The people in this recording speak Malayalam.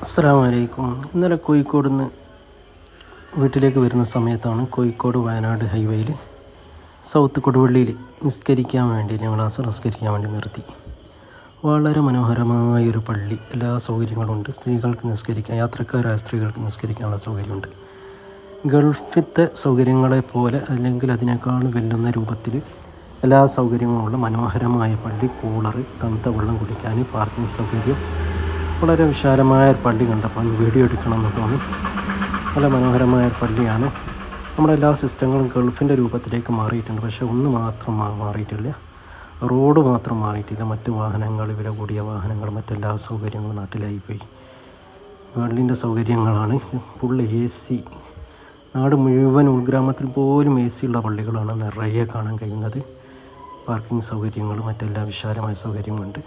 അസ്സലാമു അലൈക്കും. ഇന്നലെ കോഴിക്കോട് നിന്ന് വീട്ടിലേക്ക് വരുന്ന സമയത്താണ് കോഴിക്കോട് വയനാട് ഹൈവേയിൽ സൗത്ത് കൊടുവള്ളിയിൽ നിസ്കരിക്കാൻ വേണ്ടി ഞങ്ങൾ അസർ നിസ്കരിക്കാൻ വേണ്ടി നിർത്തി. വളരെ മനോഹരമായൊരു പള്ളി, എല്ലാ സൗകര്യങ്ങളുണ്ട്. സ്ത്രീകൾക്ക് നിസ്കരിക്കാൻ, യാത്രക്കാരായ സ്ത്രീകൾക്ക് നിസ്കരിക്കാനുള്ള സൗകര്യമുണ്ട്. ഗൾഫിലത്തെ സൗകര്യങ്ങളെ പോലെ അല്ലെങ്കിൽ അതിനേക്കാൾ വെല്ലുന്ന രൂപത്തിൽ എല്ലാ സൗകര്യങ്ങളുമുള്ള മനോഹരമായ പള്ളി. കൂളർ, തണുത്ത വെള്ളം കുടിക്കാൻ, പാർക്കിംഗ് സൗകര്യം, വളരെ വിശാലമായ ഒരു പള്ളി കണ്ടപ്പോൾ വീഡിയോ എടുക്കണമെന്ന് തോന്നി. വളരെ മനോഹരമായ ഒരു പള്ളിയാണ്. നമ്മുടെ എല്ലാ സിസ്റ്റങ്ങളും ഗൾഫിൻ്റെ രൂപത്തിലേക്ക് മാറിയിട്ടുണ്ട്. പക്ഷേ ഒന്ന് മാത്രം മാറിയിട്ടില്ല, റോഡ് മാത്രം മാറിയിട്ടില്ല. മറ്റ് വാഹനങ്ങൾ, വില കൂടിയ വാഹനങ്ങൾ, മറ്റെല്ലാ സൗകര്യങ്ങളും നാട്ടിലായിപ്പോയി. പള്ളിൻ്റെ സൗകര്യങ്ങളാണ് ഫുൾ AC. നാട് മുഴുവൻ ഉൾഗ്രാമത്തിൽ പോലും AC ഉള്ള പള്ളികളാണ് നിറയെ കാണാൻ കഴിയുന്നത്. പാർക്കിംഗ് സൗകര്യങ്ങൾ, മറ്റെല്ലാ വിശാലമായ സൗകര്യങ്ങളുണ്ട്.